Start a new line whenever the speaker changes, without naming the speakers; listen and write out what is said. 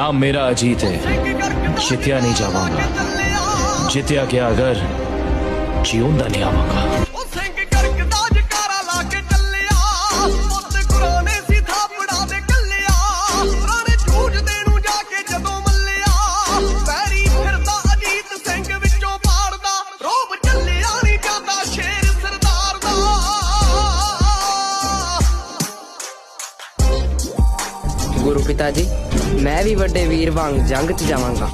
नाम मेरा अजीत है, जित्या नहीं जावांगा। जित्या क्या अगर जिਉਂਦਾ नहीं आवांगा।
गुरु पिता जी, मैं भी वड्डे वीर वांग जंग च जावांगा।